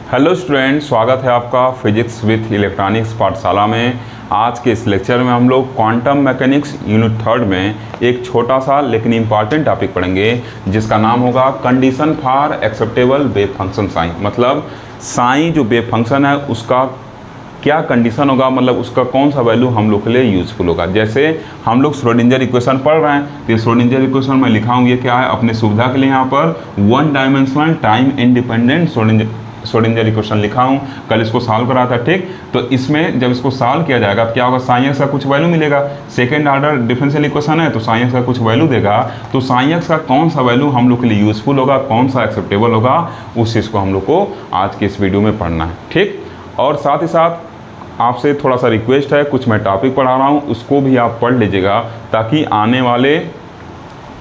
Hello student, स्वागत है आपका फिजिक्स विथ इलेक्ट्रॉनिक्स पाठशाला में। आज के इस लेक्चर में हम लोग क्वांटम मैकेनिक्स यूनिट 3 में एक छोटा सा लेकिन इम्पॉर्टेंट टॉपिक पढ़ेंगे जिसका नाम होगा condition for acceptable wave function sign. मतलब साइन जो वेव फंक्शन है उसका क्या कंडीशन होगा, मतलब उसका कौन सा वैल्यू हम लोग के लिए यूजफुल होगा। जैसे हम लोग श्रोडिंजर इक्वेशन पढ़ रहे हैं तो श्रोडिंजर इक्वेशन में लिखा हूँ, ये क्या है अपने सुविधा के लिए यहाँ पर one dimensional time independent Schrödinger equation लिखा हूँ। कल इसको सॉल्व करा था, ठीक। तो इसमें जब इसको सॉल्व किया जाएगा तो क्या होगा, साइन एक्स का कुछ वैल्यू मिलेगा। सेकंड ऑर्डर डिफरेंशियल इक्वेशन है तो साइन एक्स का कुछ वैल्यू देगा। तो साइन एक्स का कौन सा वैल्यू हम लोग के लिए यूजफुल होगा, कौन सा एक्सेप्टेबल होगा, उस चीज़ को हम लोग को आज के इस वीडियो में पढ़ना है, ठीक। और साथ ही साथ आपसे थोड़ा सा रिक्वेस्ट है, कुछ मैं टॉपिक पढ़ा रहा हूँ उसको भी आप पढ़ लीजिएगा ताकि आने वाले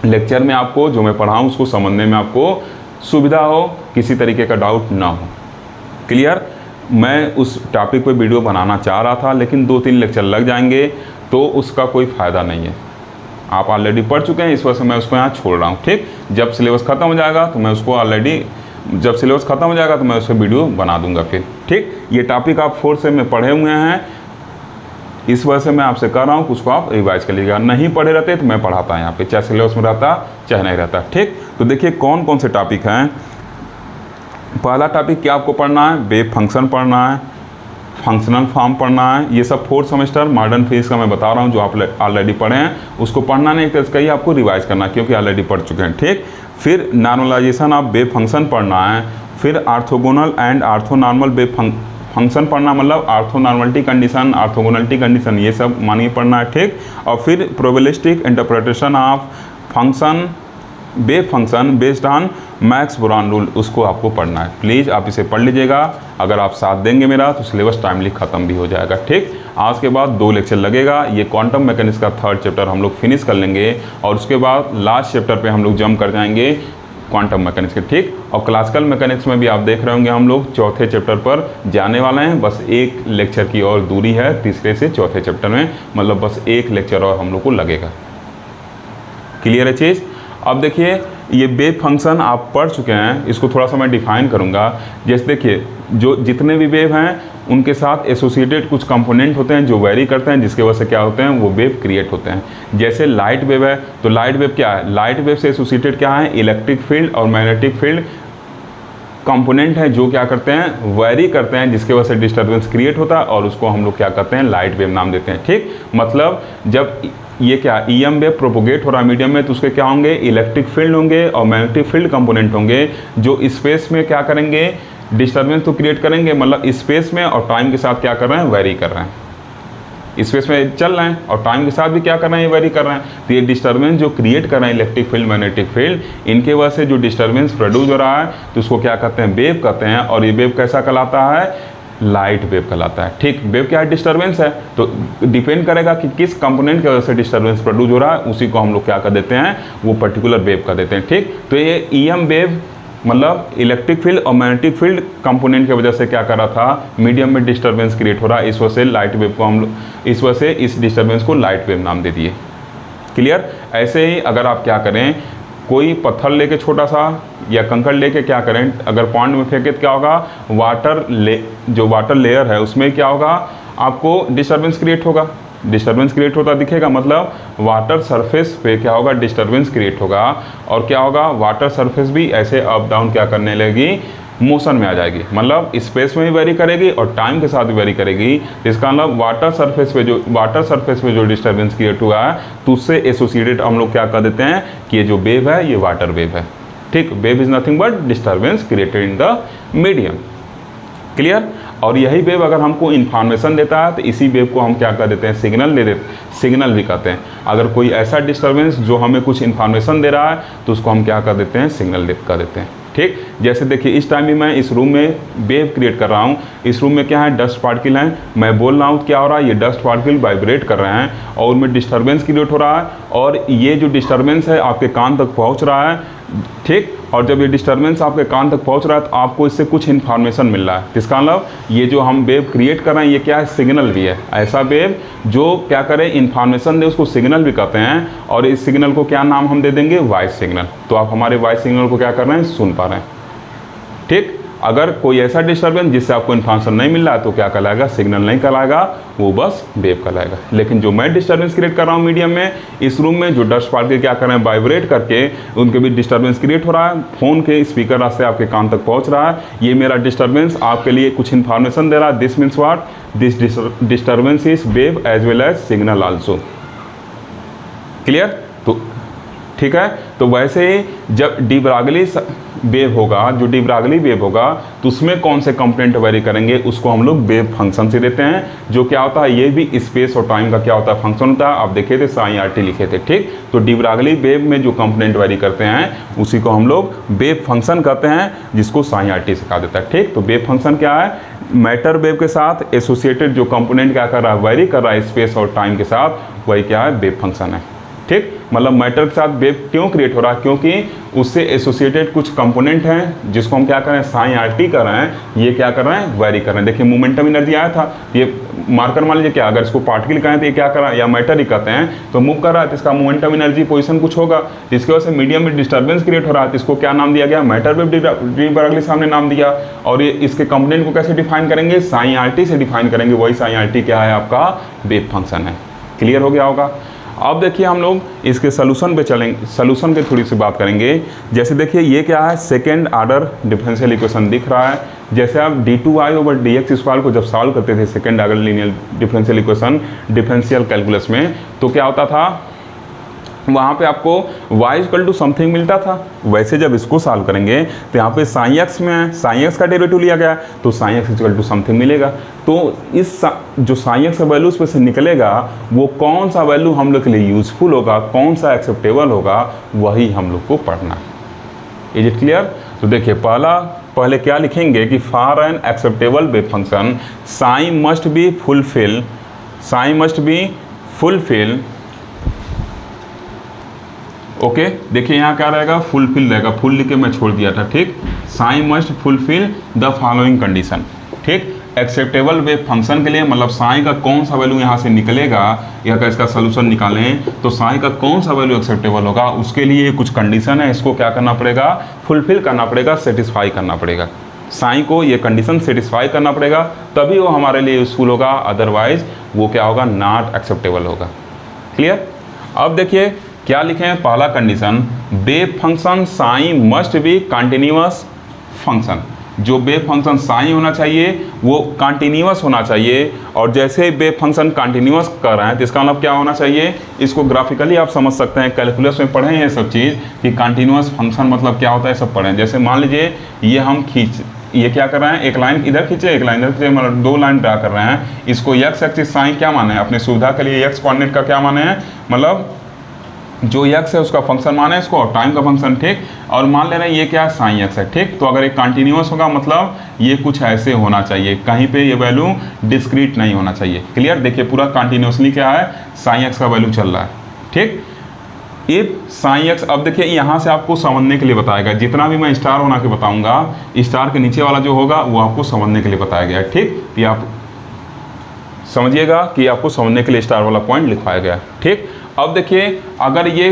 लेक्चर में आपको जो मैं पढ़ाऊँ उसको समझने में आपको सुविधा हो, किसी तरीके का डाउट ना हो। क्लियर। मैं उस टॉपिक पे वीडियो बनाना चाह रहा था लेकिन 2-3 लेक्चर लग जाएंगे तो उसका कोई फ़ायदा नहीं है। आप ऑलरेडी पढ़ चुके हैं, इस वजह से मैं उसको यहाँ छोड़ रहा हूँ, ठीक। जब सिलेबस ख़त्म हो जाएगा तो मैं उसको जब सिलेबस ख़त्म हो जाएगा तो मैं उस पर वीडियो बना दूंगा फिर, ठीक। ये टॉपिक आप 4 से में पढ़े हुए हैं, इस वजह से मैं आपसे कह रहा हूँ कि उसको आप रिवाइज कर लीजिएगा। नहीं पढ़े रहते तो मैं पढ़ाता यहाँ पे, चाहे सिलेबस में रहता चाहे नहीं रहता, ठीक। तो देखिए कौन कौन से टॉपिक हैं। पहला टॉपिक क्या आपको पढ़ना है, वेव फंक्शन पढ़ना है, फंक्शनल फॉर्म पढ़ना है। ये सब 4th सेमेस्टर मॉडर्न फिजिक्स का मैं बता रहा हूँ, जो आप ऑलरेडी पढ़े हैं उसको पढ़ना नहीं तो इसका ही आपको रिवाइज करना है क्योंकि ऑलरेडी पढ़ चुके हैं, ठीक। फिर नॉर्मलाइजेशन ऑफ वेव फंक्शन पढ़ना है। फिर orthogonal and orthonormal wave function पढ़ना, मतलब ऑर्थोनॉर्मलिटी कंडीशन, ऑर्थोगोनलिटी कंडीशन, ये सब मानिए पढ़ना है, ठीक। और फिर probabilistic interpretation of function wave function based on max boron rule, उसको आपको पढ़ना है। प्लीज़ आप इसे पढ़ लीजिएगा। अगर आप साथ देंगे मेरा तो सिलेबस टाइमली ख़त्म भी हो जाएगा, ठीक। आज के बाद 2 लेक्चर लगेगा। ये क्वांटम मैकेनिक्स का 3rd चैप्टर हम लोग फिनिश कर लेंगे और उसके बाद लास्ट चैप्टर पे हम लोग जंप कर जाएंगे क्वांटम मैकेनिक्स के, ठीक। और क्लासिकल मैकेनिक्स में भी आप देख रहे होंगे हम लोग 4थे चैप्टर पर जाने वाले हैं। बस 1 लेक्चर की और दूरी है 3रे से 4थे चैप्टर में, मतलब बस 1 लेक्चर और हम लोग को लगेगा। क्लियर है चीज़। अब देखिए ये वेव फंक्शन आप पढ़ चुके हैं, इसको थोड़ा सा मैं डिफाइन करूंगा। जैसे देखिए जो जितने भी वेव हैं उनके साथ एसोसिएटेड कुछ कंपोनेंट होते हैं जो वेरी करते हैं, जिसके वजह से क्या होते हैं वो वेव क्रिएट होते हैं। जैसे लाइट वेव है तो लाइट वेव क्या है, लाइट वेव से एसोसिएटेड क्या है, इलेक्ट्रिक फील्ड और मैग्नेटिक फील्ड कंपोनेंट हैं जो क्या करते हैं, वेरी करते हैं, जिसके वजह से डिस्टर्बेंस क्रिएट होता है और उसको हम लोग क्या करते हैं, लाइट वेव नाम देते हैं, ठीक। मतलब जब ये क्या ईएम वेव प्रोपोगेट हो रहा है मीडियम में तो उसके क्या होंगे, इलेक्ट्रिक फील्ड होंगे और मैग्नेटिक फील्ड कंपोनेंट होंगे जो स्पेस में क्या करेंगे, डिस्टर्बेंस तो क्रिएट करेंगे, मतलब स्पेस में और टाइम के साथ क्या कर रहे हैं, वेरी कर रहे हैं। स्पेस में चल रहे हैं और टाइम के साथ भी क्या कर रहे हैं, ये वेरी कर रहे हैं। तो ये डिस्टर्बेंस जो क्रिएट कर रहे हैं इलेक्ट्रिक फील्ड मैग्नेटिक फील्ड, इनके वजह से जो डिस्टर्बेंस प्रोड्यूस हो रहा है तो उसको क्या कहते हैं, वेव कहते हैं। और ये वेव कैसा कहलाता है, लाइट वेव कहलाता है, ठीक। वेव क्या है, डिस्टर्बेंस है, तो डिपेंड करेगा कि किस कंपोनेंट की वजह से डिस्टर्बेंस प्रोड्यूस हो रहा है, उसी को हम लोग क्या कर देते हैं, वो पर्टिकुलर वेव कर देते हैं, ठीक। तो ये ईएम वेव मतलब इलेक्ट्रिक फील्ड और मैग्नेटिक फील्ड कंपोनेंट की वजह से क्या कर रहा था, मीडियम में डिस्टर्बेंस क्रिएट हो रहा है, इस वजह से लाइट वेव को हम लोग इस वजह से इस डिस्टर्बेंस को लाइट वेव नाम दे दिए। क्लियर। ऐसे ही अगर आप क्या करें, कोई पत्थर लेके छोटा सा या कंकड़ लेके क्या करें, अगर पॉन्ड में फेंके तो क्या होगा, जो वाटर लेयर है उसमें क्या होगा, आपको डिस्टर्बेंस क्रिएट होगा, डिस्टर्बेंस क्रिएट होता दिखेगा। मतलब वाटर सरफेस पे क्या होगा, डिस्टर्बेंस क्रिएट होगा और क्या होगा, वाटर सरफेस भी ऐसे अप डाउन क्या करने लगेगी, मोशन में आ जाएगी, मतलब स्पेस में भी वेरी करेगी और टाइम के साथ भी वेरी करेगी। इसका मतलब वाटर सरफेस पे जो डिस्टर्बेंस क्रिएट हुआ है तो उससे एसोसिएटेड हम लोग क्या कर देते हैं कि ये जो वेव है ये वाटर वेव है, ठीक। Wave is nothing but disturbance created in the medium. Clear. और यही वेव अगर हमको इन्फॉर्मेशन देता है तो इसी वेव को हम क्या कर देते हैं, सिग्नल भी कहते हैं। अगर कोई ऐसा डिस्टर्बेंस जो हमें कुछ इन्फॉर्मेशन दे रहा है तो उसको हम क्या कर देते हैं, सिग्नल कर देते हैं, ठीक। जैसे देखिए इस टाइम भी मैं इस रूम में वेव क्रिएट कर रहा हूँ, इस रूम में क्या है, डस्ट पार्टिकल हैं, मैं बोल रहा हूँ क्या हो रहा है, ये डस्ट पार्टिकल वाइब्रेट कर रहे हैं और उनमें डिस्टर्बेंस क्रिएट हो रहा है और ये जो डिस्टर्बेंस है आपके कान तक पहुँच रहा है, ठीक। और जब ये डिस्टर्बेंस आपके कान तक पहुंच रहा है तो आपको इससे कुछ इन्फॉर्मेशन मिल रहा है। इसका मतलब ये जो हम वेव क्रिएट कर रहे हैं ये क्या है, सिग्नल भी है। ऐसा वेव जो क्या करे, इन्फॉर्मेशन दे, उसको सिग्नल भी कहते हैं। और इस सिग्नल को क्या नाम हम दे देंगे, वॉइस सिग्नल। तो आप हमारे वॉइस सिग्नल को क्या कर रहे हैं, सुन पा रहे हैं, ठीक। अगर कोई ऐसा डिस्टर्बेंस जिससे आपको इन्फॉर्मेशन नहीं मिल रहा है तो क्या कहलाएगा, सिग्नल नहीं कहलाएगा, वो बस वेव कहलाएगा। लेकिन जो मैं डिस्टर्बेंस क्रिएट कर रहा हूँ मीडियम में, इस रूम में जो डस्ट पार्टिकल क्या कर रहे हैं, वाइब्रेट करके उनके भी डिस्टर्बेंस क्रिएट हो रहा है, फ़ोन के स्पीकर से आपके कान तक पहुँच रहा है, ये मेरा डिस्टर्बेंस आपके लिए कुछ इन्फॉर्मेशन दे रहा है। This means what, this disturbance is wave as well as signal also. Clear? तो ठीक है, तो वैसे ही जब डी ब्रागली वेव होगा, जो डी ब्रागली वेव होगा तो उसमें कौन से कंपोनेंट वेरी करेंगे, उसको हम लोग वेव फंक्शन से देते हैं, जो क्या होता है, ये भी स्पेस और टाइम का क्या होता है, फंक्शन होता है। आप देखे थे साइन आर टी लिखे थे, ठीक। तो डी ब्रागली वेव में जो कंपोनेंट वेरी करते हैं उसी को हम लोग वेव फंक्शन कहते हैं, जिसको साइन आर टी सिखा देता है, ठीक। तो वेव फंक्शन क्या है, मैटर वेव के साथ एसोसिएटेड जो कंपोनेंट क्या कर रहा है, वेरी कर रहा है स्पेस और टाइम के साथ, वही क्या है, वेव फंक्शन है, ठीक। मतलब मैटर के साथ वेव क्यों क्रिएट हो रहा है, क्योंकि उससे एसोसिएटेड कुछ कंपोनेंट हैं जिसको हम क्या कर रहे हैं, साइन आर टी कर रहे हैं, ये क्या कर रहे हैं, वेरी कर रहे हैं। देखिए मोमेंटम एनर्जी आया था, ये मार्कर मान लीजिए क्या, अगर इसको पार्टिकल कहें तो ये क्या कर रहा है, या मैटर ही कहते हैं, तो मूव कर रहा है तो इसका मोमेंटम एनर्जी पोजीशन कुछ होगा, जिसकी वजह से मीडियम में डिस्टर्बेंस क्रिएट हो रहा है, तो इसको क्या नाम दिया गया, मैटर वेव डी ब्रागली सामने नाम दिया। और ये इसके कंपोनेंट को कैसे डिफाइन करेंगे, साइन आर टी से डिफाइन करेंगे, वही साइन आर टी क्या है, आपका वेव फंक्शन है। क्लियर हो गया होगा। अब देखिए हम लोग इसके सोल्यूशन पे चलेंगे, सोल्यूशन पे थोड़ी सी बात करेंगे। जैसे देखिए ये क्या है, सेकेंड ऑर्डर डिफरेंशियल इक्वेशन दिख रहा है। जैसे आप d2i/dx² को जब सॉल्व करते थे second order linear differential equation differential calculus में, तो क्या होता था, वहाँ पे आपको y इक्वल टू समथिंग मिलता था। वैसे जब इसको सॉल्व करेंगे तो यहाँ पे साइन एक्स में है, साइन एक्स का डेरिवेटिव लिया गया तो psi x equal to something मिलेगा। तो इस जो साइन एक्स का वैल्यू उस पर से निकलेगा, वो कौन सा वैल्यू हम लोग के लिए यूजफुल होगा, कौन सा एक्सेप्टेबल होगा, वही हम लोग को पढ़ना है। Is it clear? तो देखिए पहले क्या लिखेंगे कि for an acceptable wave function sign must be fulfil okay. देखिए यहाँ क्या रहेगा, फुलफिल रहेगा, फुल लिख के मैं छोड़ दिया था, ठीक। Psi must fulfil the following condition, ठीक। एक्सेप्टेबल वेव फंक्शन के लिए मतलब साइन का कौन सा वैल्यू यहाँ से निकलेगा, या अगर इसका सोल्यूशन निकालें तो साइन का कौन सा वैल्यू एक्सेप्टेबल होगा, उसके लिए कुछ कंडीशन है, इसको क्या करना पड़ेगा, फुलफिल करना पड़ेगा, सेटिस्फाई करना पड़ेगा। साइन को ये कंडीशन सेटिस्फाई करना पड़ेगा, तभी वो हमारे लिए यूजफुल होगा, अदरवाइज वो क्या होगा, नॉट एक्सेप्टेबल होगा। क्लियर? अब देखिए क्या लिखे हैं, पहला condition, wave function sign must be continuous function. जो वेव फंक्शन साइन होना चाहिए वो कंटिन्यूअस होना चाहिए, और जैसे वेव फंक्शन कंटिन्यूअस कर रहे हैं तो इसका मतलब क्या होना चाहिए, इसको ग्राफिकली आप समझ सकते हैं, कैलकुलस में पढ़े हैं सब चीज़ कि कंटिन्यूअस फंक्शन मतलब क्या होता है, सब पढ़े हैं। जैसे मान लीजिए ये क्या कर रहे हैं, एक लाइन इधर खींचे, एक लाइन इधर खींचे, मतलब दो लाइन ड्रा कर रहे हैं। इसको एक्स एक्सिस साइन क्या माने हैं, अपने सुविधा के लिए एक्स कोऑर्डिनेट का क्या माने हैं, मतलब जो एक्स है उसका फंक्शन माना है इसको, और टाइम का फंक्शन, ठीक। और मान ले रहे हैं ये क्या है, साइन एक्स है, ठीक। तो अगर एक कंटिन्यूअस होगा मतलब ये कुछ ऐसे होना चाहिए, कहीं पे ये वैल्यू डिस्क्रीट नहीं होना चाहिए। क्लियर? देखिए पूरा कंटिन्यूअसली क्या है, साइन एक्स का वैल्यू चल रहा है, ठीक। इफ साइन एक्स, अब देखिए यहाँ से आपको समझने के लिए बताएगा, जितना भी मैं स्टार होना के बताऊँगा, स्टार के नीचे वाला जो होगा वो आपको समझने के लिए बताया गया है, ठीक। ये आप समझिएगा कि आपको समझने के लिए स्टार वाला पॉइंट लिखवाया गया, ठीक। अब देखिए अगर ये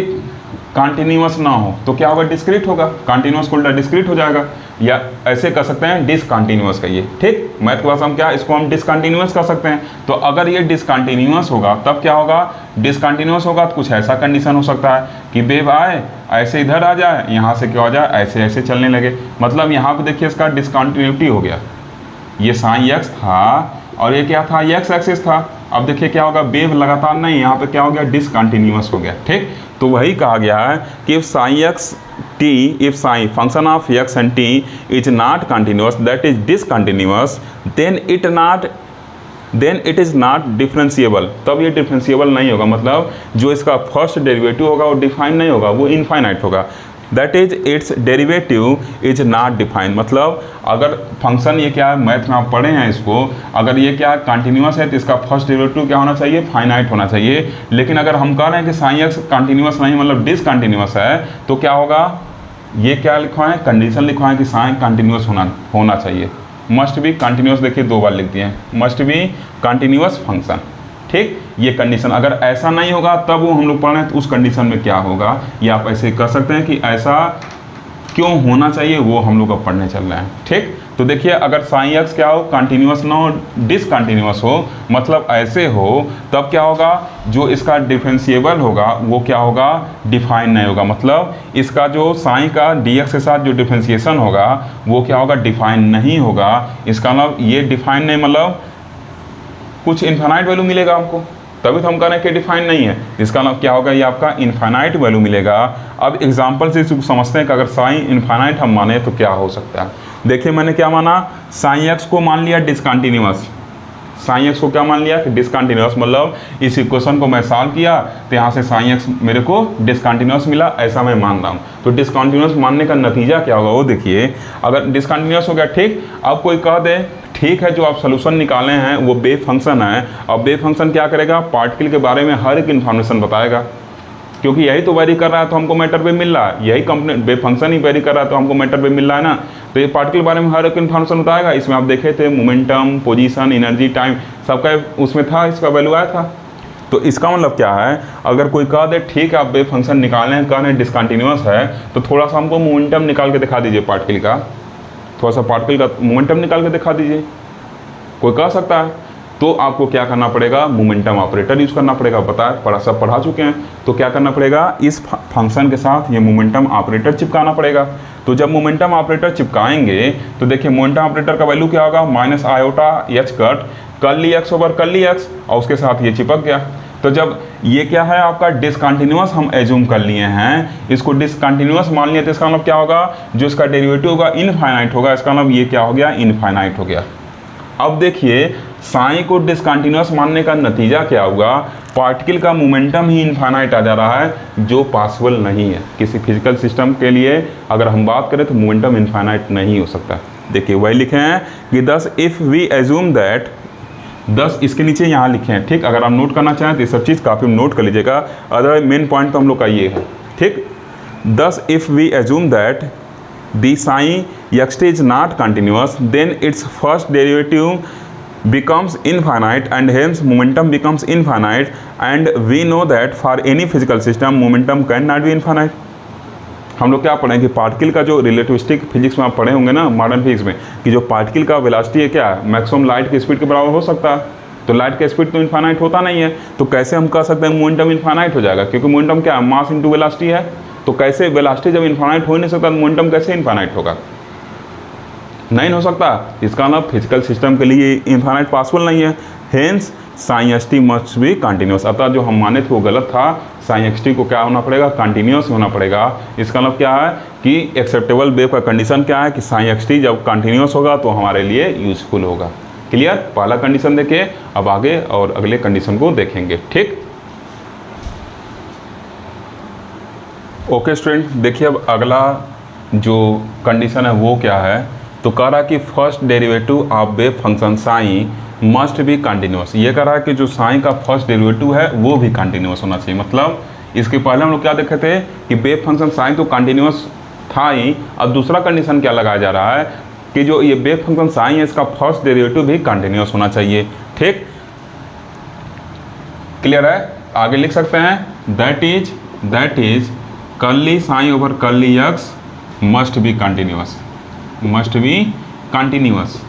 कंटिन्यूअस ना हो तो क्या होगा, डिस्क्रीट होगा, कंटिन्यूअस को उल्टा डिस्क्रीट हो जाएगा, या ऐसे कर सकते हैं डिसकंटिन्यूअस कहिए, ठीक। मैथ क्लास हम क्या, इसको हम डिसकंटिन्यूअस कर सकते हैं। तो अगर ये डिसकंटिन्यूअस होगा तब क्या होगा, डिसकंटिन्यूअस होगा तो कुछ ऐसा कंडीशन हो सकता है कि वेव आए ऐसे इधर आ जाए, यहाँ से क्या हो जाए, ऐसे ऐसे चलने लगे, मतलब यहाँ पे देखिए इसका डिसकंटिन्यूटी हो गया। ये साइन एक्स था और ये क्या था, एक्स एक्सिस था। अब देखिए क्या होगा, वेव लगातार नहीं, यहाँ पे क्या हो गया, डिसकंटिन्यूअस हो गया, ठीक। तो वही कहा गया है कि if psi x t, if psi function of x and t is not continuous, that is discontinuous, then it is not differentiable. तब ये डिफरेंशिएबल नहीं होगा, मतलब जो इसका फर्स्ट डेरिवेटिव होगा वो डिफाइन नहीं होगा, वो इनफाइनाइट होगा। That is it's derivative is not defined, मतलब अगर फंक्शन ये क्या है, मैथ में आप पढ़े हैं इसको, अगर ये क्या कंटिन्यूअस है तो इसका फर्स्ट डेरिवेटिव क्या होना चाहिए, फाइनाइट होना चाहिए। लेकिन अगर हम कह रहे हैं कि साइन एक्स कंटिन्यूअस नहीं मतलब डिसकंटिन्यूअस है, तो क्या होगा, ये क्या लिखा है, कंडीशन लिखा है कि साइन कंटिन्यूअस होना चाहिए, मस्ट बी कंटिन्यूअस। देखिए दो बार लिख दिए हैं, मस्ट बी कंटिन्यूअस फंक्शन, ठीक। ये कंडीशन अगर ऐसा नहीं होगा तब वो हम लोग पढ़ रहे हैं तो उस कंडीशन में क्या होगा, ये आप ऐसे कर सकते हैं कि ऐसा क्यों होना चाहिए, वो हम लोग अब पढ़ने चल रहे हैं, ठीक। तो देखिए अगर साइन एक्स क्या हो, कंटिन्यूस ना हो, डिसकंटिन्यूस हो, मतलब ऐसे हो, तब क्या होगा, जो इसका डिफरेंशिएबल होगा वो क्या होगा, डिफाइन नहीं होगा। मतलब इसका जो साइन का डी एक्स के साथ जो डिफरेंशिएशन होगा वो क्या होगा, डिफाइन नहीं होगा। इसका मतलब ये डिफाइन नहीं, मतलब कुछ इनफाइनाइट वैल्यू मिलेगा हमको, तभी तो हम कह रहे हैं कि डिफाइन नहीं है। इसका मतलब क्या होगा, ये आपका इनफाइनाइट वैल्यू मिलेगा। अब एग्जांपल से इसको समझते हैं कि अगर साइन इनफाइनाइट हम माने तो क्या हो सकता है। देखिए मैंने क्या माना, साइन एक्स को मान लिया डिसकंटिन्यूअस, साइन एक्स को क्या मान लिया कि डिसकंटिन्यूअस, मतलब इस इक्वेशन को मैं सॉल्व किया तो यहाँ से साइन एक्स मेरे को डिसकंटिन्यूअस मिला, ऐसा मैं मान रहा हूँ। तो डिसकंटिन्यूअस मानने का नतीजा क्या होगा, वो देखिए अगर डिसकंटिन्यूअस हो गया, ठीक। अब कोई कह दे ठीक है, जो आप सोल्यूशन निकाले हैं वो वेव फंक्शन है। अब वेव फंक्शन क्या करेगा, पार्टिकल के बारे में हर एक इन्फॉर्मेशन बताएगा, क्योंकि यही तो वेरी कर रहा है तो हमको मैटर वेव मिल रहा है, यही कंपोनेंट वेव फंक्शन ही वेरी कर रहा है तो हमको मैटर वेव मिल रहा है ना। तो ये पार्टिकल के बारे में हर एक इन्फॉर्मेशन बताएगा। इसमें आप देखे थे मोमेंटम, पोजीशन, एनर्जी, टाइम सबका उसमें था, इसका वैल्यू आया था। तो इसका मतलब क्या है, अगर कोई कह दे ठीक है आप वेव फंक्शन निकालें, कह रहे हैं डिसकंटिन्यूअस है, तो थोड़ा सा हमको मोमेंटम निकाल के दिखा दीजिए पार्टिकल का, थोड़ा सा पार्टिकल का मोमेंटम निकाल के दिखा दीजिए, कोई कह सकता है। तो आपको क्या करना पड़ेगा, मोमेंटम ऑपरेटर यूज़ करना पड़ेगा, सब पढ़ा चुके हैं। तो क्या करना पड़ेगा, इस फंक्शन के साथ ये मोमेंटम ऑपरेटर चिपकाना पड़ेगा। तो जब मोमेंटम ऑपरेटर चिपकाएंगे तो देखिए मोमेंटम ऑपरेटर का वैल्यू क्या होगा, minus iota H cut curly x over curly x, और उसके साथ ये चिपक गया। तो जब ये क्या है आपका डिसकंटिन्यूअस हम एज्यूम कर लिए हैं, इसको डिसकंटिन्यूअस मान लिया, तो इसका मतलब क्या होगा, जो इसका डेरिवेटिव होगा इनफाइनाइट होगा। इसका मतलब ये क्या हो गया, इनफाइनाइट हो गया। अब देखिए साइन को डिसकंटिन्यूअस मानने का नतीजा क्या होगा, पार्टिकल का मोमेंटम ही इनफाइनाइट आ जा रहा है, जो पॉसिबल नहीं है किसी फिजिकल सिस्टम के लिए। अगर हम बात करें तो मोमेंटम इनफाइनाइट नहीं हो सकता। देखिए वही लिखे हैं कि दस इफ़ वी एज्यूम दैट, 10 इसके नीचे यहाँ लिखे हैं, ठीक। अगर आप नोट करना चाहें तो ये सब चीज़ काफ़ी नोट कर लीजिएगा, अदरवाइज मेन पॉइंट तो हम लोग का ये है, ठीक। 10 if we assume that the sin xt is not continuous, then its first derivative becomes infinite and hence momentum becomes infinite, and we know that for any physical system momentum cannot be infinite। हम लोग क्या पढ़ें कि particle का जो relativistic physics में आप पढ़े होंगे ना, मॉडर्न फिजिक्स में, कि जो पार्टिकल का वेलोसिटी है क्या है, मैक्सिमम लाइट की स्पीड के बराबर हो सकता है। तो लाइट का स्पीड तो इनफाइनाइट होता नहीं है, तो कैसे हम कह सकते हैं मोमेंटम इनफाइनाइट हो जाएगा, क्योंकि मोमेंटम क्या है, मास इंटू वेलोसिटी है। तो कैसे वेलोसिटी जब इनफाइनाइट हो नहीं सकता, तो मोमेंटम कैसे इनफाइनाइट होगा, नहीं हो सकता। इसका मतलब फिजिकल सिस्टम के लिए इनफाइनाइट पॉसिबल नहीं है। Hence sign x t must be continuous. अतः जो हम माने थे वो गलत था, साइन एक्स टी को क्या होना पड़ेगा, कंटिन्यूस होना पड़ेगा। इसका मतलब क्या है कि एक्सेप्टेबल वेव का कंडीशन क्या है कि साइन एक्स टी जब कंटिन्यूस होगा तो हमारे लिए यूजफुल होगा। क्लियर, पहला कंडीशन देखिए, अब आगे और अगले कंडीशन को देखेंगे, ठीक। ओके स्टूडेंट, देखिए अब अगला जो कंडीशन है वो क्या है, तो कह रहा है कि first derivative of wave function sign must be continuous. ये कह रहा है कि जो साइन का फर्स्ट डेरिवेटिव है वो भी कंटिन्यूस होना चाहिए। मतलब इसके पहले हम लोग क्या देखे थे कि वेव फंक्शन साइन तो कंटिन्यूस था ही, अब दूसरा कंडीशन क्या लगाया जा रहा है कि जो ये वेव फंक्शन साइन है इसका फर्स्ट डेरिवेटिव भी कंटिन्यूस होना चाहिए, ठीक। क्लियर है, आगे लिख सकते हैं that is curly psi over curly x must be continuous, must be continuous,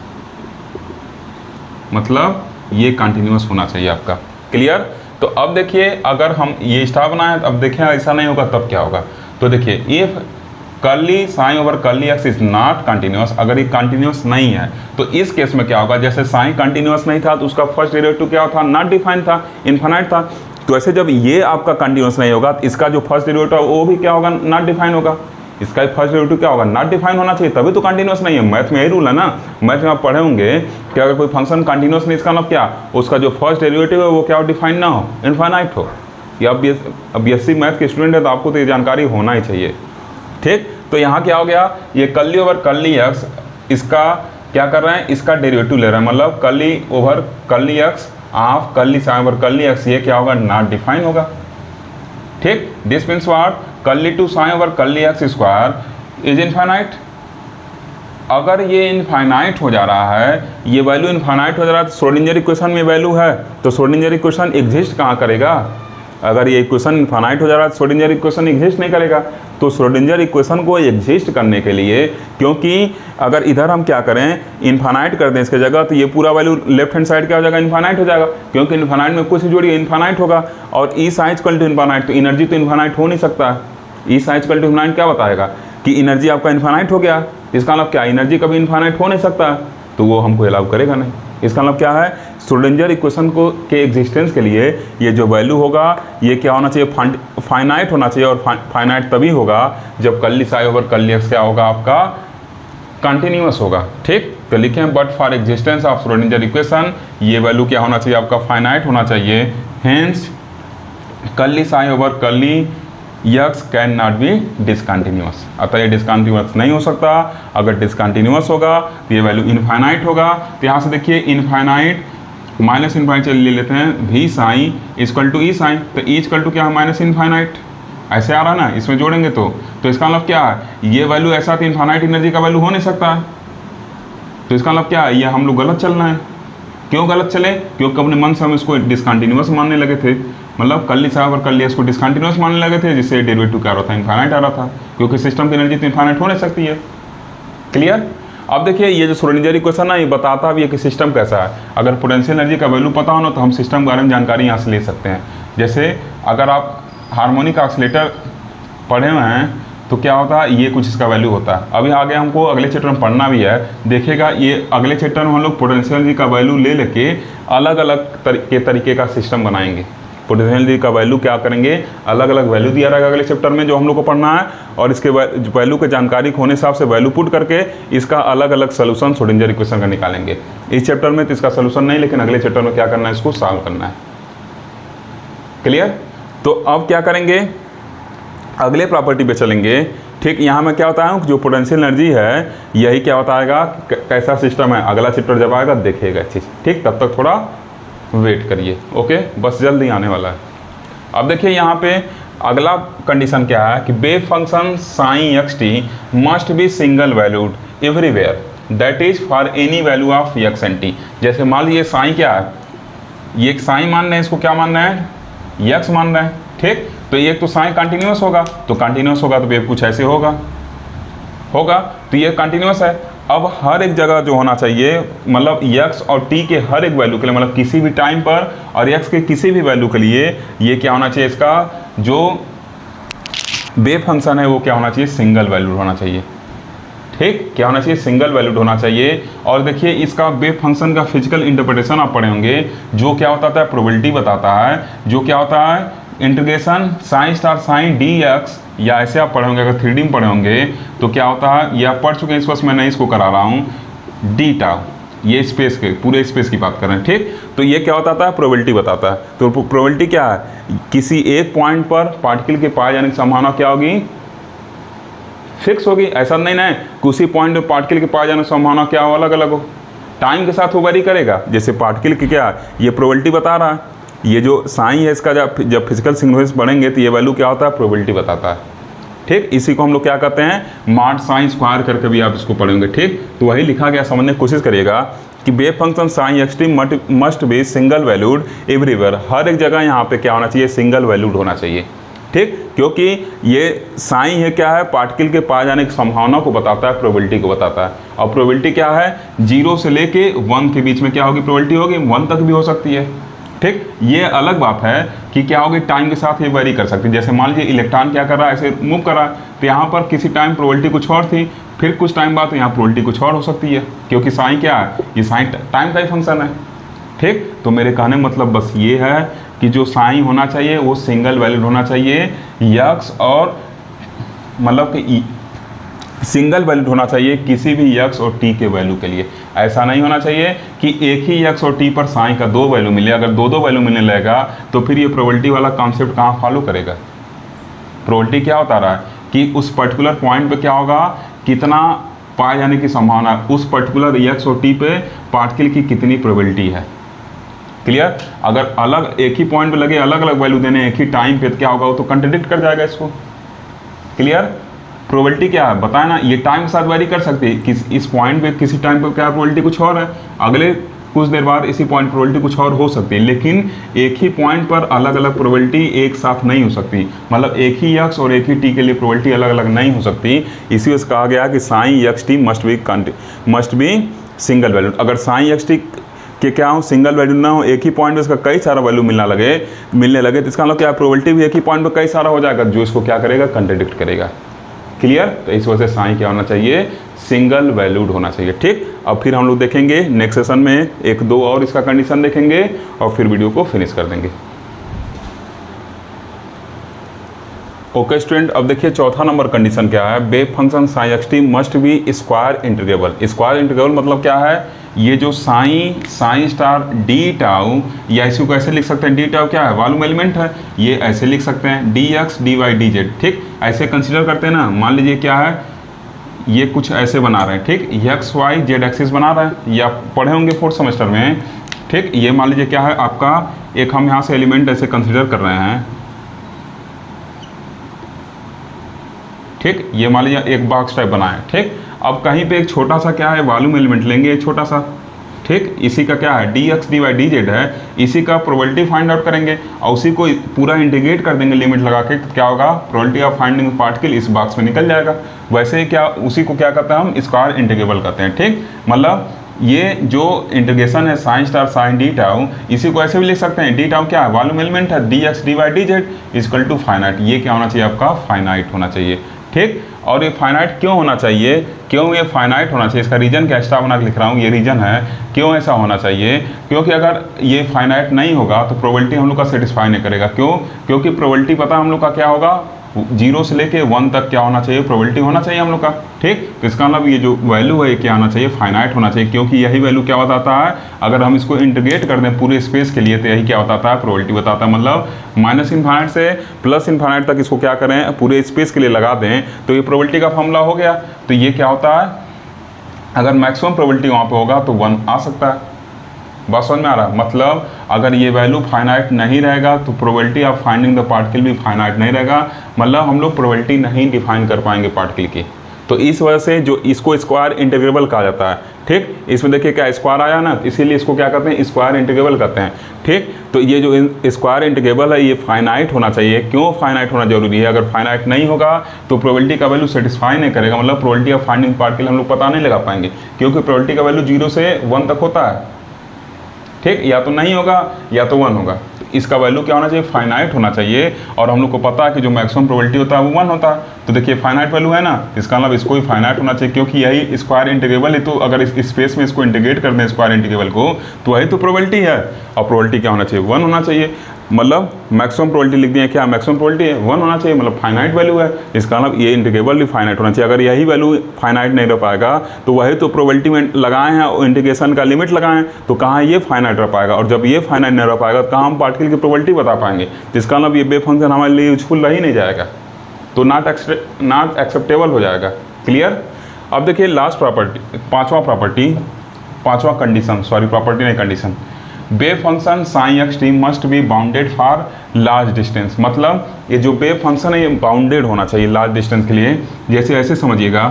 मतलब ये कंटिन्यूस होना चाहिए आपका। क्लियर, तो अब देखिए अगर हम ये स्टार बनाए तो अब देखें ऐसा नहीं होगा तब क्या होगा। तो देखिए if curly psi over curly x is not continuous, अगर ये कंटिन्यूस नहीं है तो इस केस में क्या होगा, जैसे साइन कंटिन्यूस नहीं था तो उसका फर्स्ट डेरिवेटिव क्या था, नॉट डिफाइन था, इनफाइनाइट था। तो ऐसे जब ये आपका कंटिन्यूस नहीं होगा तो इसका जो फर्स्ट डेरिवेटिव वो भी क्या होगा, नॉट डिफाइन होगा। इसका फर्स्ट डेरिवेटिव क्या होगा, नॉट डिफाइन होना चाहिए, तभी तो कंटिन्यूस नहीं है। मैथ में यही रूल है ना, मैथ में आप पढ़े होंगे कि अगर कोई फंक्शन कंटिन्यूस नहीं, इसका मतलब क्या, उसका जो फर्स्ट डेरिवेटिव है वो क्या हो, डिफाइन ना हो, इनफाइनाइट हो। या अब BSc मैथ के स्टूडेंट है तो आपको तो ये जानकारी होना ही चाहिए, ठीक। तो यहाँ क्या हो गया, ये कर्ली ओवर कर्ली एक्स, इसका क्या कर रहे हैं, इसका डेरिवेटिव ले रहे हैं, मतलब curly over curly x of curly psi over curly x, ये क्या होगा, नॉट डिफाइन होगा, ठीक। This means what, curly two psi over curly x square is infinite. अगर ये इनफाइनाइट हो जा रहा है, ये वैल्यू इनफाइनाइट हो जा रहा है, तो श्रोडिंगर इक्वेशन में वैल्यू है, तो श्रोडिंगर इक्वेशन एग्जिस्ट कहाँ करेगा, अगर ये इक्वेशन इनफाइनाइट हो जा रहा है श्रोडिंगर इक्वेशन एग्जिस्ट नहीं करेगा। तो श्रोडिंगर इक्वेशन को एग्जिस्ट करने के लिए, क्योंकि अगर इधर हम क्या करें इनफाइनाइट कर दें इसके जगह, तो ये पूरा वैल्यू लेफ्ट हैंड साइड क्या हो जाएगा, इनफाइनाइट हो जाएगा, क्योंकि इनफाइनाइट में कुछ जोड़िए इनफाइनाइट होगा। और ई साइज इक्वल टू इनफाइनाइट, तो एनर्जी तो इनफाइनाइट हो नहीं सकता है। ई साइज इक्वल टू इनफाइनाइट क्या बताएगा कि एनर्जी आपका इनफाइनाइट हो गया। इसका मतलब क्या, एनर्जी कभी इनफाइनाइट हो नहीं सकता है, तो वो हमको अलाउ करेगा नहीं। इसका मतलब क्या है, श्रोडिंगर इक्वेशन को के एग्जिस्टेंस के लिए ये जो वैल्यू होगा ये क्या होना चाहिए, फाइनाइट होना चाहिए। और फाइनाइट तभी होगा जब curly Sai over curly x क्या होगा, आपका कंटिन्यूअस होगा। ठीक, तो लिखें but for existence of Schrodinger equation ये वैल्यू क्या होना चाहिए, आपका फाइनाइट होना चाहिए। Hence curly Sai over curly x can not be discontinuous. अतः ये डिसकंटिन्यूअस नहीं हो सकता। अगर डिसकंटिन्यूअस होगा तो ये वैल्यू इनफाइनाइट होगा। तो यहाँ से देखिए इनफाइनाइट माइनस इनफाइनाइट ले लेते हैं, V psi equal to E psi, तो ई इक्वल टू क्या है, माइनस इनफाइनाइट। ऐसे आ रहा है ना, इसमें जोड़ेंगे तो इसका मतलब क्या है, ये वैल्यू ऐसा तो इनफाइनाइट एनर्जी का वैल्यू हो नहीं सकता है। तो इसका मतलब क्या है, ये हम लोग गलत चलना है। क्यों गलत चले, क्योंकि अपने मन से हम इसको डिसकंटिन्यूअस मानने लगे थे, मतलब कर्ली साहब और कर्ली इसको डिसकंटिन्यूअस मानने लगे थे, जिससे डेरिवेटिव क्या आ रहा था, इनफाइनाइट आ रहा था, क्योंकि सिस्टम की एनर्जी तो इनफाइनाइट हो नहीं सकती है। क्लियर। अब देखिए ये जो श्रोडिंगर इक्वेशन है ये बताता भी है कि सिस्टम कैसा है। अगर पोटेंशियल एनर्जी का वैल्यू पता हो ना तो हम सिस्टम के बारे में जानकारी यहाँ से ले सकते हैं। जैसे अगर आप हार्मोनिक ऑसिलेटर पढ़े हुए हैं तो क्या होता है, ये कुछ इसका वैल्यू होता है। अभी आगे हमको अगले चैप्टर में पढ़ना भी है, देखिएगा ये अगले चैप्टर में हम लोग पोटेंशियल एनर्जी का वैल्यू ले लेके अलग अलग तरीके का सिस्टम बनाएंगे। पोटेंशियल एनर्जी का वैल्यू क्या करेंगे, अलग अलग वैल्यू दिया रहेगा अगले चैप्टर में जो हम लोग को पढ़ना है, और इसके वैल्यू के जानकारी होने हिसाब से वैल्यू पुट करके इसका अलग अलग सोल्यूशन श्रोडिंगर इक्वेशन का निकालेंगे। इस चैप्टर में तो इसका सोल्यूशन नहीं, लेकिन अगले चैप्टर में क्या करना है, इसको सॉल्व करना है। क्लियर। तो अब क्या करेंगे, अगले प्रॉपर्टी पे चलेंगे। ठीक, यहाँ में क्या होता है, जो पोटेंशियल एनर्जी है यही क्या बताएगा कैसा सिस्टम है। अगला चैप्टर जब आएगा देखिएगा चीज़। ठीक, तब तक थोड़ा वेट करिए। ओके, बस जल्दी आने वाला है। अब देखिए यहाँ पे अगला कंडीशन क्या है कि wave function psi x t must be single valued everywhere, that is for any value of x and T. जैसे मान लीजिए साइन क्या है, ये एक साइन मान रहे हैं, इसको क्या मान रहे हैं, एक्स मान रहे हैं। ठीक, तो ये तो साइन कंटिन्यूअस होगा, तो कंटिन्यूअस होगा तो वेव कुछ ऐसे होगा, तो ये कंटिन्यूअस है। अब हर एक जगह जो होना चाहिए, मतलब x और t के हर एक वैल्यू के लिए, मतलब किसी भी टाइम पर, और x के किसी भी वैल्यू के लिए ये क्या होना चाहिए, इसका जो वेव फंक्शन है वो क्या होना चाहिए, सिंगल वैल्यूड होना चाहिए। ठीक, क्या होना चाहिए, सिंगल वैल्यूड होना चाहिए। और देखिए इसका वेव फंक्शन का फिजिकल इंटरप्रिटेशन आप पढ़े होंगे, जो क्या होता है, प्रोबेबिलिटी बताता है, जो क्या होता है integration psi star psi d x, या ऐसे आप पढ़े होंगे, अगर 3D में पढ़े होंगे तो क्या होता है, ये आप पढ़ चुके हैं, इस वक्त मैं नहीं इसको करा रहा हूँ। डी टाउ, ये स्पेस के पूरे स्पेस की बात कर रहे हैं। ठीक, तो ये क्या होता है, प्रोबेबिलिटी बताता है। तो प्रोबेबिलिटी क्या है, किसी एक पॉइंट पर पार्टिकल के पाए जाने की संभावना क्या होगी, फिक्स होगी। ऐसा नहीं ना कि उसी पॉइंट पर पार्टिकल के पाए जाने की संभावना क्या हो, अलग अलग हो, टाइम के साथ वो वेरी करेगा। जैसे पार्टिकल की क्या, ये प्रोबेबिलिटी बता रहा है, ये जो साइन है इसका जब फिजिकल सिग्निफिकेंस बढ़ेंगे तो ये वैल्यू क्या होता है, प्रोबेबिलिटी बताता है। ठीक, इसी को हम लोग क्या कहते हैं, मॉड साइन स्क्वायर करके भी आप इसको पढ़ेंगे। ठीक, तो वही लिखा गया, समझने की कोशिश करिएगा कि wave function psi x t must be single valued everywhere, हर एक जगह यहाँ पे क्या होना चाहिए, सिंगल वैल्यूड होना चाहिए। ठीक, क्योंकि ये साइन है क्या है, पार्टिकल के पाए जाने की संभावना को बताता है, प्रोबेबिलिटी को बताता है। और प्रोबेबिलिटी क्या है, 0 से लेके 1 के बीच में क्या होगी, प्रोबेबिलिटी होगी, 1 तक भी हो सकती है। ठीक, ये अलग बात है कि क्या होगी, टाइम के साथ ये वेरी कर सकती है। जैसे मान लीजिए इलेक्ट्रॉन क्या कर रहा है, ऐसे मूव कर रहा है, तो यहाँ पर किसी टाइम प्रोबेबिलिटी कुछ और थी, फिर कुछ टाइम बाद तो यहाँ प्रोबेबिलिटी कुछ और हो सकती है, क्योंकि साइन क्या है, ये साइन टाइम का ही फंक्शन है। ठीक, तो मेरे कहने मतलब बस ये है कि जो साइन होना चाहिए वो सिंगल वैल्यूड होना चाहिए, यक्स और मतलब कि सिंगल वैल्यूड होना चाहिए किसी भी यक्स और टी के वैल्यू के लिए। ऐसा नहीं होना चाहिए कि एक ही यक्स और टी पर साइन का 2 वैल्यू मिले। अगर दो वैल्यू मिलने लगेगा तो फिर ये प्रोबेबिलिटी वाला कॉन्सेप्ट कहाँ फॉलो करेगा। प्रोबेबिलिटी क्या होता रहा है कि उस पर्टिकुलर पॉइंट पे क्या होगा, कितना पाए जाने की संभावना, उस पर्टिकुलर यक्स और टी पे पार्टिकल की कितनी प्रोबेबिलिटी है। क्लियर। अगर अलग एक ही पॉइंट पे लगे अलग अलग वैल्यू देने एक ही टाइम पे, क्या होगा, वो तो कंट्रडिक्ट कर जाएगा इसको। क्लियर। प्रोबेबिलिटी क्या है बताए ना, ये टाइम के साथ वेरी कर सकती है, इस पॉइंट पे किसी टाइम पे क्या प्रोबेबिलिटी कुछ और है, अगले कुछ देर बाद इसी पॉइंट प्रोबेबिलिटी कुछ और हो सकती है, लेकिन एक ही पॉइंट पर अलग अलग प्रोबेबिलिटी एक साथ नहीं हो सकती। मतलब एक ही x और एक ही t के लिए प्रोबेबिलिटी अलग अलग नहीं हो सकती। इसी वजह से कहा गया कि sign x t must be single valued. अगर साइन एक्स टी कि क्या हो सिंगल वैल्यू ना हो, एक ही पॉइंट पे इसका कई सारा वैल्यू मिलने लगे तो इसका मतलब क्या प्रोबेबिलिटी भी एक ही पॉइंट पे कई सारा हो जाएगा, जो इसको क्या करेगा, कंट्राडिक्ट करेगा। क्लियर? तो इस वजह से साइन क्या होना चाहिए, सिंगल वैल्यूड होना चाहिए। ठीक, अब फिर हम लोग देखेंगे नेक्स्ट सेशन में एक दो और इसका कंडीशन देखेंगे और फिर वीडियो को फिनिश कर देंगे। ओके स्टूडेंट, अब देखिए चौथा नंबर कंडीशन क्या है, wave function psi x t must B square integrable. Square integrable मतलब क्या है, ये जो साइन स्टार डी टाउ, या इसको कैसे लिख सकते हैं, डी टाउ क्या है, वॉल्यूम एलिमेंट है, ये ऐसे लिख सकते हैं d x d y d z. ठीक, ऐसे कंसिडर करते हैं ना। मान लीजिए क्या है, ये कुछ ऐसे बना रहे हैं। ठीक, एक्स वाई जेड एक्सिस बना रहे हैं, या पढ़े होंगे फोर्थ सेमेस्टर में। ठीक, ये मान लीजिए क्या है आपका, एक हम यहाँ से एलिमेंट ऐसे कंसिडर कर रहे हैं। ठीक, ये मान लीजिए एक बॉक्स टाइप बना है। ठीक, अब कहीं पे एक छोटा सा क्या है वॉल्यूम एलिमेंट लेंगे, एक छोटा सा। ठीक, इसी का क्या है d x d y d z है, इसी का प्रोबेबिलिटी फाइंड आउट करेंगे और उसी को पूरा इंटीग्रेट कर देंगे लिमिट लगा के, क्या होगा, प्रोबेबिलिटी ऑफ फाइंडिंग पार्टिकल इस बॉक्स में निकल जाएगा। वैसे ही क्या उसी को क्या करते हैं हम, स्क्वायर इंटीग्रेबल करते हैं। ठीक, मतलब ये जो इंटीग्रेशन है psi star psi d tau, इसी को ऐसे भी लिख सकते हैं, डी टाउ क्या है, वॉल्यूम एलिमेंट है, d x d y d z equal to finite. ये क्या होना चाहिए आपका, फाइनाइट होना चाहिए। ठीक, और ये फाइनाइट क्यों होना चाहिए, क्यों ये फाइनाइट होना चाहिए, इसका रीजन क्या एक्स्ट्रा बना के लिख रहा हूँ, ये रीजन है क्यों ऐसा होना चाहिए। क्योंकि अगर ये फाइनाइट नहीं होगा तो प्रोबेबिलिटी हम लोग का सेटिस्फाई नहीं करेगा। क्यों? क्योंकि प्रोबेबिलिटी पता हम लोग का क्या होगा, 0 से लेके 1 तक क्या होना चाहिए, प्रोबेबिलिटी होना चाहिए हम लोग का। ठीक, तो इसका मतलब ये जो वैल्यू है ये क्या होना चाहिए, फाइनाइट होना चाहिए। क्योंकि यही वैल्यू क्या बताता है, अगर हम इसको इंटीग्रेट कर दें पूरे स्पेस के लिए तो यही क्या बताता है, प्रोबेबिलिटी बताता है। मतलब माइनस इन्फाइनाइट से प्लस इन्फाइनाइट तक इसको क्या करें, पूरे स्पेस के लिए लगा दें तो ये प्रोबेबिलिटी का फॉर्मूला हो गया। तो ये क्या होता है, अगर मैक्सिमम प्रोबेबिलिटी वहाँ पे होगा तो 1 आ सकता है। बात समझ में आ रहा है? मतलब अगर ये वैल्यू फाइनाइट नहीं रहेगा तो probability of finding the particle भी फाइनाइट नहीं रहेगा। मतलब हम लोग प्रोबेबिलिटी नहीं डिफाइन कर पाएंगे पार्टिकल की। तो इस वजह से जो इसको स्क्वायर इंटीग्रेबल कहा जाता है। ठीक, इसमें देखिए क्या स्क्वायर आया ना, इसीलिए इसको क्या कहते हैं, स्क्वायर इंटीग्रेबल कहते हैं। ठीक, तो ये जो स्क्वायर इंटीग्रेबल है ये फाइनाइट होना चाहिए। क्यों फाइनाइट होना जरूरी है, अगर फाइनाइट नहीं होगा तो प्रोबेबिलिटी का वैल्यू सेटिस्फाई नहीं करेगा। मतलब प्रोबेबिलिटी ऑफ फाइंडिंग पार्टिकल हम लोग पता नहीं लगा पाएंगे, क्योंकि प्रोबेबिलिटी का वैल्यू 0 से 1 तक होता है। ठीक, या तो नहीं होगा या तो 1 होगा। तो इसका वैल्यू क्या होना चाहिए, फाइनाइट होना चाहिए। और हम लोग को पता है कि जो मैक्सिमम प्रोबेबिलिटी होता है वो 1 होता है। तो देखिए फाइनाइट वैल्यू है ना, इसका मतलब इसको ही फाइनाइट होना चाहिए, क्योंकि यही स्क्वायर इंटीग्रेबल है। तो अगर इस स्पेस में इसको इंटीग्रेट कर दें स्क्वायर इंटीग्रेबल को तो वही तो प्रोबेबिलिटी है। और प्रोबेबिलिटी क्या होना चाहिए, 1 होना चाहिए। मतलब मैक्सिमम प्रोबेबिलिटी लिख दिए, क्या मैक्सिमम प्रोबेबिलिटी है 1 होना चाहिए, मतलब फाइनाइट वैल्यू है। इसका मतलब ये इंटीग्रेबल भी फाइनाइट होना चाहिए। अगर यही वैल्यू फाइनाइट नहीं रह पाएगा तो वही तो प्रोबेबिलिटी में लगाए हैं और इंटीग्रेशन का लिमिट लगाएं, तो कहाँ ये फाइनाइट रह पाएगा। और जब ये फाइनाइट नहीं रह पाएगा तो कहाँ हम पार्टिकल की प्रोबेबिलिटी बता पाएंगे। जिसका मतलब ये वेव फंक्शन हमारे लिए यूजफुल रह ही नहीं जाएगा, तो नॉट एक्सेप्टेबल हो जाएगा। क्लियर? अब देखिए लास्ट प्रॉपर्टी, पांचवा कंडीशन, सॉरी प्रॉपर्टी नहीं condition, wave function psi x t must be bounded for large distance. मतलब ये जो वेव फंक्शन है ये बाउंडेड होना चाहिए लार्ज डिस्टेंस के लिए। जैसे ऐसे समझिएगा,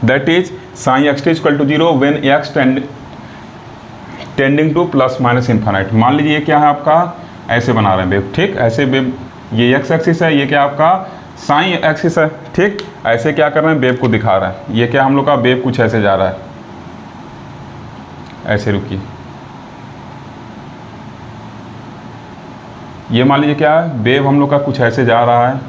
that is psi x t equal to 0 when x tending to plus minus infinite. मान लीजिए क्या है आपका, ऐसे बना रहे हैं वेव। ठीक, ऐसे वेव, ये एक्स एक्सिस है, ये क्या आपका साइन एक्सिस है। ठीक, ऐसे क्या कर रहे हैं, वेव को दिखा रहा है। ये क्या हम लोग का वेव कुछ ऐसे जा रहा है, ऐसे रुकिए, ये मान लीजिए क्या है, वेव हम लोग का कुछ ऐसे जा रहा है।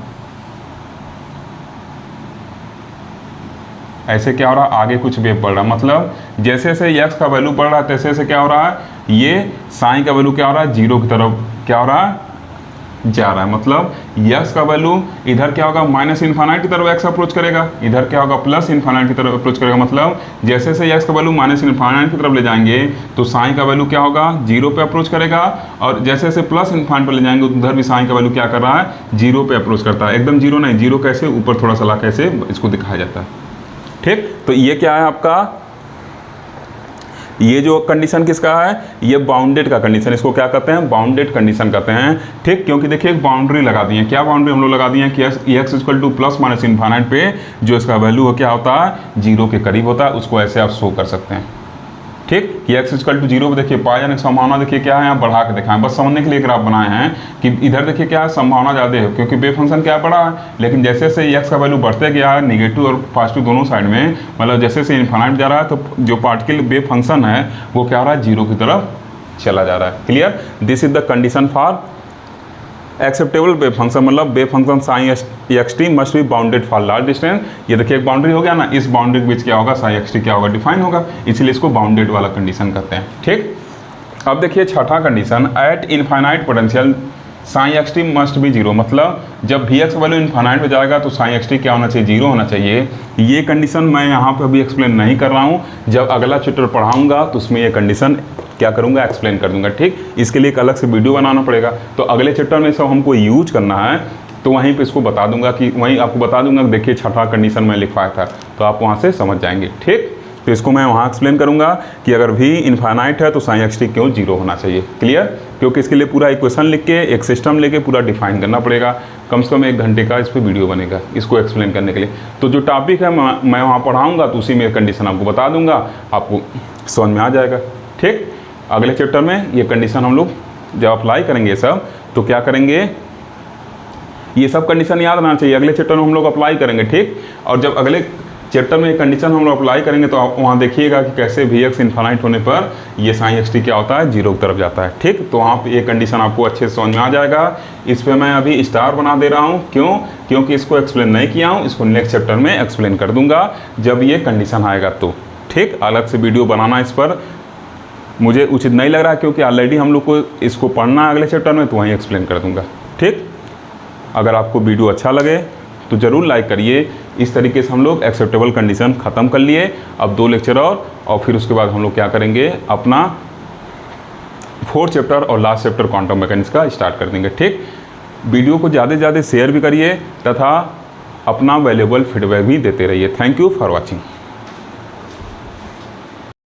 ऐसे क्या हो रहा है, आगे कुछ वेव बढ़ रहा है। मतलब जैसे जैसे एक्स का वैल्यू बढ़ रहा है तैसे जैसे क्या हो रहा है, ये साइन का वैल्यू क्या हो रहा है, 0 की तरफ क्या हो रहा है, जा रहा है। मतलब एक्स का वैल्यू इधर क्या होगा, माइनस इन्फाइनाइट की तरफ एक्स अप्रोच करेगा, इधर क्या होगा, प्लस इन्फाइनाइट की तरफ अप्रोच करेगा। मतलब जैसे जैसे एक्स का वैल्यू माइनस इन्फाइनाइट की तरफ ले जाएंगे तो साइन का वैल्यू क्या होगा, 0 पे अप्रोच करेगा। और जैसे जैसे प्लस इन्फाइनाइट पर ले जाएंगे उधर भी साइन का वैल्यू क्या कर रहा है, 0 पे अप्रोच करता है। एकदम 0 नहीं, 0 कैसे, ऊपर थोड़ा सा ला कैसे इसको दिखाया जाता है। ठीक, तो ये क्या है आपका, ये जो कंडीशन किसका है, ये बाउंडेड का कंडीशन, इसको क्या कहते हैं, बाउंडेड कंडीशन कहते हैं। ठीक, क्योंकि देखिए एक बाउंड्री लगा दी है। क्या बाउंड्री हम लोग लगा दी है कि x equal to plus minus infinite पे जो इसका वैल्यू क्या होता है, 0 के करीब होता है, उसको ऐसे आप शो कर सकते हैं। ठीक, कि x इक्वल टू 0 पे देखिए पाए जाने की संभावना देखिए क्या है, यहाँ बढ़ा के दिखाएं, बस समझने के लिए ग्राफ बनाए हैं कि इधर देखिए क्या है, संभावना ज़्यादा है क्योंकि वेव फंक्शन क्या बड़ा है, लेकिन जैसे जैसे x का वैल्यू बढ़ते गया है निगेटिव और पॉजिटिव दोनों साइड में, मतलब जैसे जैसे इन्फाइनाइट जा रहा है तो जो पार्टिकल वेव फंक्शन है वो क्या हो रहा है, 0 की तरफ चला जा रहा है। Clear, this is the condition for acceptable wave function, मतलब wave function psi x t must be bounded for large distance. ये देखिए एक बाउंड्री हो गया ना, इस बाउंड्री के बीच क्या होगा, साइन एक्स टी क्या होगा, डिफाइन होगा, इसलिए इसको बाउंडेड वाला कंडीशन कहते हैं। ठीक, अब देखिए छठा condition, eight infinite potential sign x t must B 0, मतलब जब वी एक्स वैल्यू इनफाइनाइट में जाएगा तो साइन एक्स टी क्या होना चाहिए, 0 होना चाहिए। ये कंडीशन मैं यहाँ पे अभी एक्सप्लेन नहीं कर रहा हूँ, जब अगला चैप्टर पढ़ाऊँगा तो उसमें ये कंडीशन क्या करूँगा, एक्सप्लेन कर दूँगा। ठीक, इसके लिए एक अलग से वीडियो बनाना पड़ेगा, तो अगले चैप्टर में सब हमको यूज करना है तो वहीं पे इसको बता दूंगा, कि वहीं आपको बता दूंगा कि देखिए छठा कंडीशन मैं लिखवाया था, तो आप वहाँ से समझ जाएंगे। ठीक, तो इसको मैं वहाँ एक्सप्लेन करूँगा कि अगर भी इनफाइनाइट है तो साइन एक्स टी क्यों 0 होना चाहिए। क्लियर, क्योंकि इसके लिए पूरा इक्वेशन लिख के एक सिस्टम लेके पूरा डिफाइन करना पड़ेगा, कम से कम 1 घंटे का इस पर वीडियो बनेगा इसको एक्सप्लेन करने के लिए। तो जो टॉपिक है मैं वहाँ पढ़ाऊँगा तो उसी में कंडीशन आपको बता दूँगा, आपको समझ में आ जाएगा। ठीक, अगले चैप्टर में ये कंडीशन हम लोग जब अप्लाई करेंगे सब, तो क्या करेंगे, ये सब कंडीशन याद रहना चाहिए, अगले चैप्टर में हम लोग अप्लाई करेंगे। ठीक, और जब अगले चैप्टर में ये कंडीशन हम लोग अप्लाई करेंगे तो आप वहाँ देखिएगा कि कैसे वी एक्स इन्फाइनाइट होने पर ये साइन एक्स टी क्या होता है, 0 की तरफ जाता है। ठीक, तो वहाँ पे ये कंडीशन आपको अच्छे से समझ में आ जाएगा। इस पर मैं अभी स्टार बना दे रहा हूँ, क्यों, क्योंकि इसको एक्सप्लेन नहीं किया हूँ, इसको नेक्स्ट चैप्टर में एक्सप्लेन कर दूंगा जब ये कंडीशन आएगा तो। ठीक, अलग से वीडियो बनाना इस पर मुझे उचित नहीं लग रहा, क्योंकि ऑलरेडी हम लोग को इसको पढ़ना है अगले चैप्टर में, तो वहीं एक्सप्लेन कर दूंगा। ठीक, अगर आपको वीडियो अच्छा लगे तो ज़रूर लाइक करिए। इस तरीके से हम लोग एक्सेप्टेबल कंडीशन ख़त्म कर लिए। अब 2 लेक्चर और फिर उसके बाद हम लोग क्या करेंगे, अपना 4th चैप्टर और लास्ट चैप्टर क्वांटम मैकेनिक्स का स्टार्ट कर देंगे। ठीक, वीडियो को ज़्यादा से ज़्यादा शेयर भी करिए तथा अपना वैल्यूएबल फीडबैक भी देते रहिए। Thank you for watching.